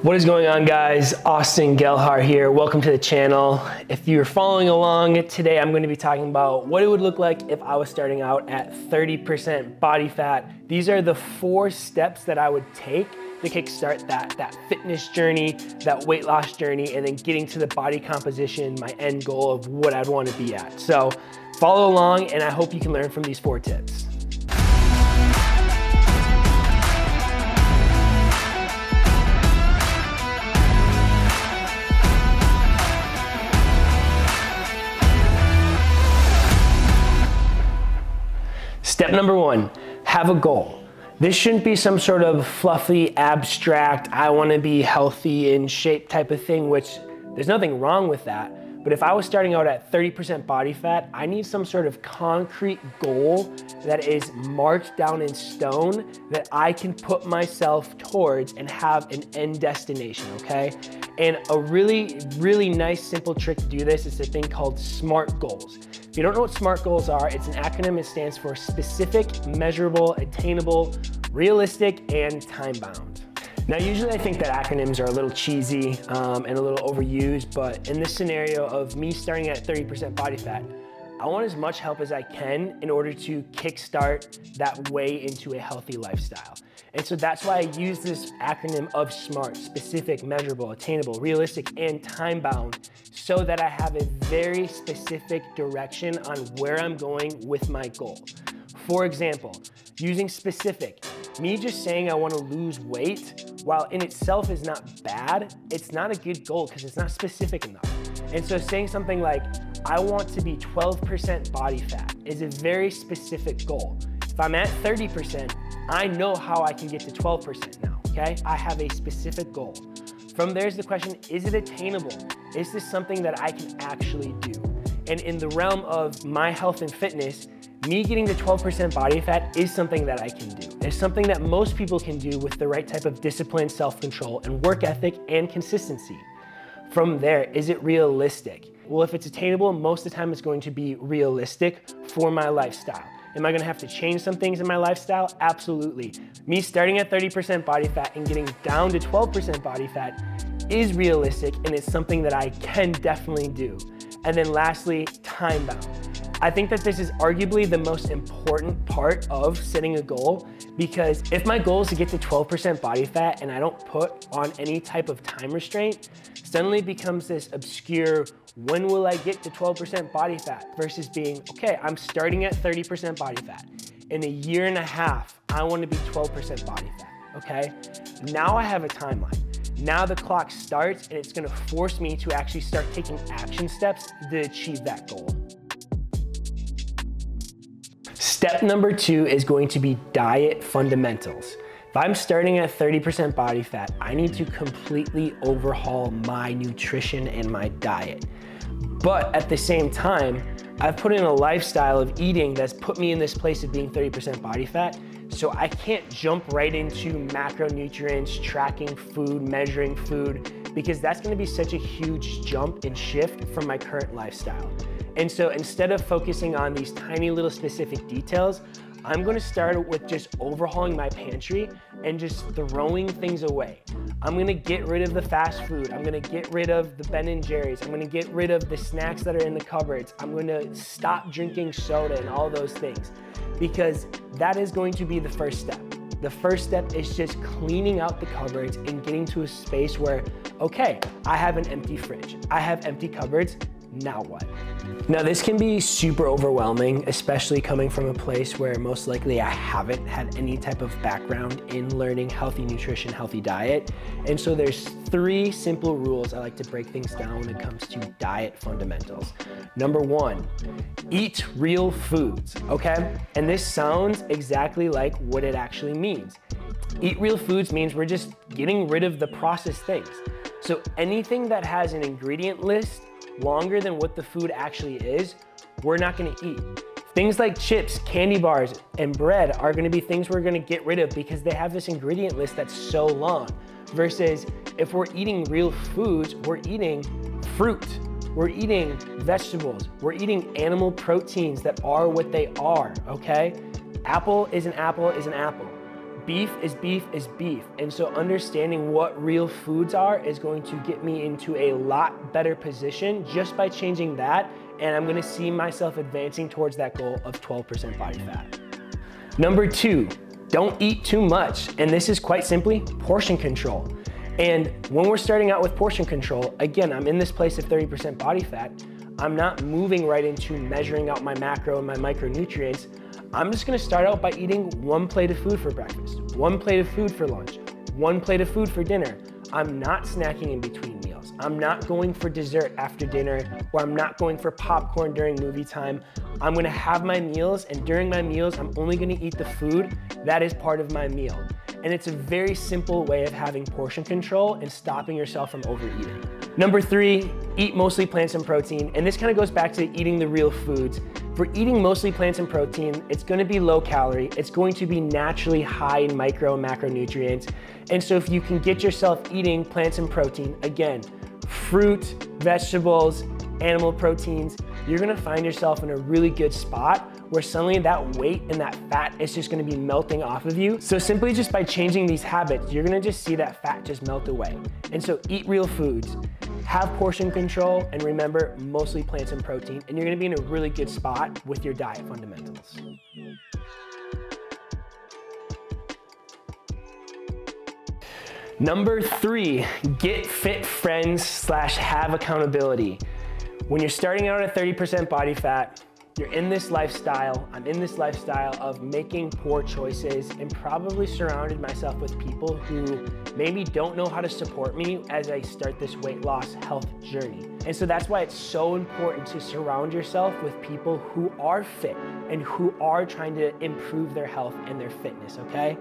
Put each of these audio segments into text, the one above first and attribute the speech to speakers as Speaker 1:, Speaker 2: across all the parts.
Speaker 1: What is going on, guys? Austin Gelhar here. Welcome to the channel. If you're following along, today I'm going to be talking about what it would look like if I was starting out at 30% body fat. These are the 4 steps that I would take to kickstart that fitness journey, that weight loss journey, and then getting to the body composition, my end goal of what I'd want to be at. So follow along, and I hope you can learn from these 4 tips. Step number 1, have a goal. This shouldn't be some sort of fluffy, abstract, I want to be healthy in shape type of thing, which there's nothing wrong with that. But if I was starting out at 30% body fat, I need some sort of concrete goal that is marked down in stone that I can put myself towards and have an end destination, okay? And a really nice, simple trick to do this is a thing called SMART goals. If you don't know what SMART goals are, it's an acronym. It stands for specific, measurable, attainable, realistic, and time-bound. Now, usually I think that acronyms are a little cheesy and a little overused, but in this scenario of me starting at 30% body fat, I want as much help as I can in order to kickstart that way into a healthy lifestyle. And so that's why I use this acronym of SMART, specific, measurable, attainable, realistic, and time-bound, so that I have a very specific direction on where I'm going with my goal. For example, using specific, me just saying I want to lose weight, while in itself is not bad, it's not a good goal because it's not specific enough. And so saying something like, I want to be 12% body fat is a very specific goal. If I'm at 30%, I know how I can get to 12% now, okay? I have a specific goal. From there's the question, is it attainable? Is this something that I can actually do? And in the realm of my health and fitness, me getting to 12% body fat is something that I can do. It's something that most people can do with the right type of discipline, self-control, and work ethic and consistency. From there, is it realistic? Well, if it's attainable, most of the time it's going to be realistic for my lifestyle. Am I gonna have to change some things in my lifestyle? Absolutely. Me starting at 30% body fat and getting down to 12% body fat is realistic, and it's something that I can definitely do. And then lastly, time bound. I think that this is arguably the most important part of setting a goal, because if my goal is to get to 12% body fat and I don't put on any type of time restraint, suddenly it becomes this obscure, when will I get to 12% body fat, versus being, okay, I'm starting at 30% body fat. In a year and a half, I want to be 12% body fat, okay? Now I have a timeline. Now the clock starts, and it's going to force me to actually start taking action steps to achieve that goal. Step number 2 is going to be diet fundamentals. If I'm starting at 30% body fat, I need to completely overhaul my nutrition and my diet. But at the same time, I've put in a lifestyle of eating that's put me in this place of being 30% body fat, so I can't jump right into macronutrients, tracking food, measuring food, because that's gonna be such a huge jump and shift from my current lifestyle. And so instead of focusing on these tiny little specific details, I'm gonna start with just overhauling my pantry and just throwing things away. I'm gonna get rid of the fast food. I'm gonna get rid of the Ben & Jerry's. I'm gonna get rid of the snacks that are in the cupboards. I'm gonna stop drinking soda and all those things, because that is going to be the first step. The first step is just cleaning out the cupboards and getting to a space where, okay, I have an empty fridge. I have empty cupboards. Now what? Now this can be super overwhelming, especially coming from a place where most likely I haven't had any type of background in learning healthy nutrition, healthy diet. And so there's 3 simple rules I like to break things down when it comes to diet fundamentals. Number 1, eat real foods, okay? And this sounds exactly like what it actually means. Eat real foods means we're just getting rid of the processed things. So anything that has an ingredient list longer than what the food actually is, we're not gonna eat. Things like chips, candy bars, and bread are gonna be things we're gonna get rid of because they have this ingredient list that's so long. Versus if we're eating real foods, we're eating fruit, we're eating vegetables, we're eating animal proteins that are what they are, okay? Apple is an apple is an apple. beef is beef is beef. And so understanding what real foods are is going to get me into a lot better position just by changing that. And I'm gonna see myself advancing towards that goal of 12% body fat. Number 2, don't eat too much. And this is quite simply portion control. And when we're starting out with portion control, again, I'm in this place of 30% body fat. I'm not moving right into measuring out my macro and my micronutrients. I'm just gonna start out by eating 1 plate of food for breakfast, 1 plate of food for lunch, 1 plate of food for dinner. I'm not snacking in between meals. I'm not going for dessert after dinner, or I'm not going for popcorn during movie time. I'm gonna have my meals, and during my meals, I'm only gonna eat the food that is part of my meal. And it's a very simple way of having portion control and stopping yourself from overeating. Number 3, eat mostly plants and protein. And this kind of goes back to eating the real foods. For eating mostly plants and protein, it's gonna be low calorie. It's going to be naturally high in micro and macronutrients. And so if you can get yourself eating plants and protein, again, fruit, vegetables, animal proteins, you're gonna find yourself in a really good spot where suddenly that weight and that fat is just gonna be melting off of you. So simply just by changing these habits, you're gonna just see that fat just melt away. And so eat real foods, have portion control, and remember, mostly plants and protein, and you're gonna be in a really good spot with your diet fundamentals. Number 3, get fit friends / have accountability. When you're starting out at 30% body fat, you're in this lifestyle, I'm in this lifestyle of making poor choices and probably surrounded myself with people who maybe don't know how to support me as I start this weight loss health journey. And so that's why it's so important to surround yourself with people who are fit and who are trying to improve their health and their fitness, okay?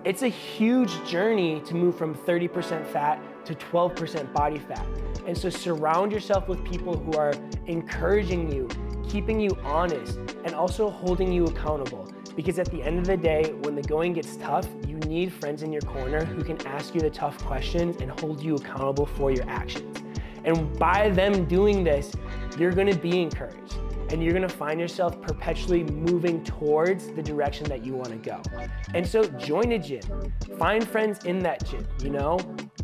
Speaker 1: It's a huge journey to move from 30% fat to 12% body fat. And so surround yourself with people who are encouraging you, keeping you honest, and also holding you accountable. Because at the end of the day, when the going gets tough, you need friends in your corner who can ask you the tough questions and hold you accountable for your actions. And by them doing this, you're gonna be encouraged. And you're gonna find yourself perpetually moving towards the direction that you wanna go. And so join a gym, find friends in that gym, you know?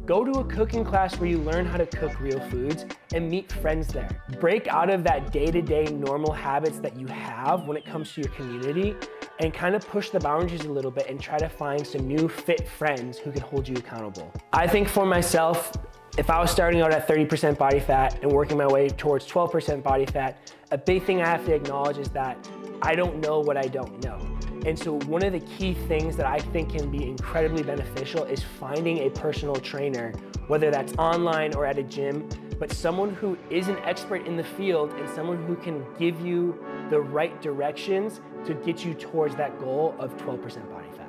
Speaker 1: Go to a cooking class where you learn how to cook real foods and meet friends there. Break out of that day-to-day normal habits that you have when it comes to your community and kind of push the boundaries a little bit and try to find some new fit friends who can hold you accountable. I think for myself, if I was starting out at 30% body fat and working my way towards 12% body fat, a big thing I have to acknowledge is that I don't know what I don't know. And so one of the key things that I think can be incredibly beneficial is finding a personal trainer, whether that's online or at a gym, but someone who is an expert in the field and someone who can give you the right directions to get you towards that goal of 12% body fat.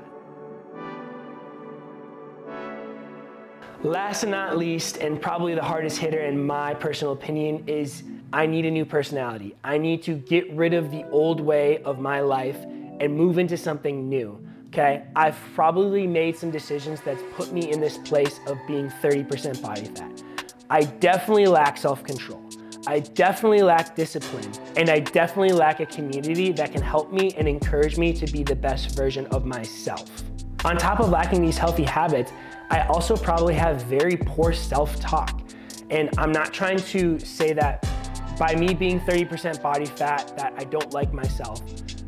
Speaker 1: Last and not least, and probably the hardest hitter in my personal opinion, is I need a new personality. I need to get rid of the old way of my life and move into something new, okay? I've probably made some decisions that's put me in this place of being 30% body fat. I definitely lack self-control. I definitely lack discipline, and I definitely lack a community that can help me and encourage me to be the best version of myself. On top of lacking these healthy habits, I also probably have very poor self-talk. And I'm not trying to say that by me being 30% body fat that I don't like myself.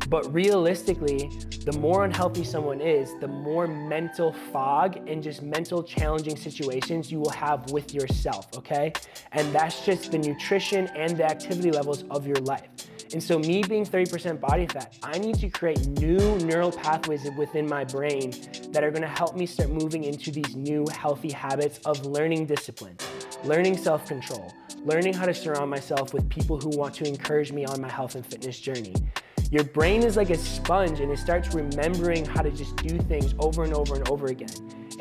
Speaker 1: But realistically, the more unhealthy someone is, the more mental fog and just mental challenging situations you will have with yourself, okay? And that's just the nutrition and the activity levels of your life. And so me being 30% body fat, I need to create new neural pathways within my brain that are gonna help me start moving into these new healthy habits of learning discipline, learning self-control, learning how to surround myself with people who want to encourage me on my health and fitness journey. Your brain is like a sponge and it starts remembering how to just do things over and over and over again.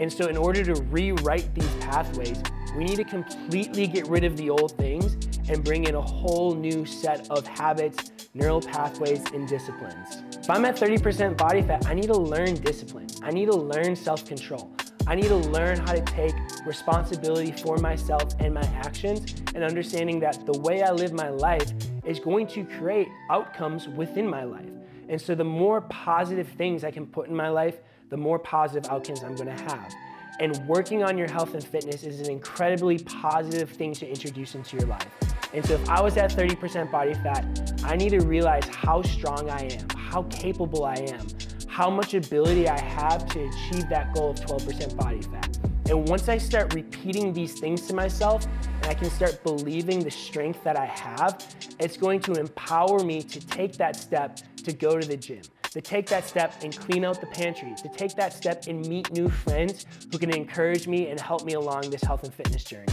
Speaker 1: And so in order to rewrite these pathways, we need to completely get rid of the old things and bring in a whole new set of habits, neural pathways, and disciplines. If I'm at 30% body fat, I need to learn discipline. I need to learn self-control. I need to learn how to take responsibility for myself and my actions, and understanding that the way I live my life is going to create outcomes within my life. And so the more positive things I can put in my life, the more positive outcomes I'm gonna have. And working on your health and fitness is an incredibly positive thing to introduce into your life. And so if I was at 30% body fat, I need to realize how strong I am, how capable I am, how much ability I have to achieve that goal of 12% body fat. And once I start repeating these things to myself, and I can start believing the strength that I have, it's going to empower me to take that step to go to the gym, to take that step and clean out the pantry, to take that step and meet new friends who can encourage me and help me along this health and fitness journey.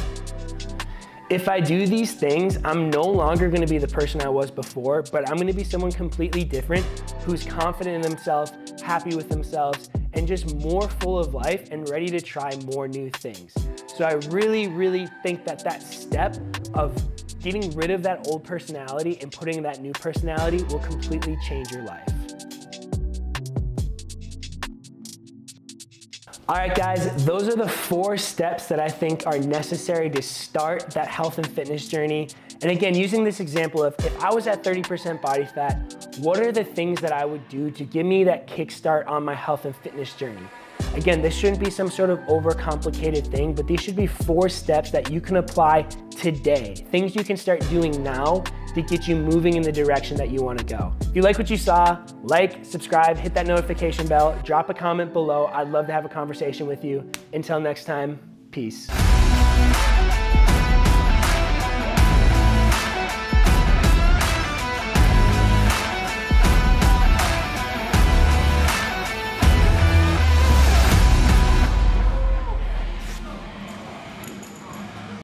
Speaker 1: If I do these things, I'm no longer gonna be the person I was before, but I'm gonna be someone completely different who's confident in themselves, happy with themselves, and just more full of life and ready to try more new things. So I really, really think that that step of getting rid of that old personality and putting that new personality will completely change your life. All right, guys, those are the 4 steps that I think are necessary to start that health and fitness journey. And again, using this example of if I was at 30% body fat, what are the things that I would do to give me that kickstart on my health and fitness journey? Again, this shouldn't be some sort of overcomplicated thing, but these should be 4 steps that you can apply today. Things you can start doing now to get you moving in the direction that you want to go. If you like what you saw, like, subscribe, hit that notification bell, drop a comment below. I'd love to have a conversation with you. Until next time, peace.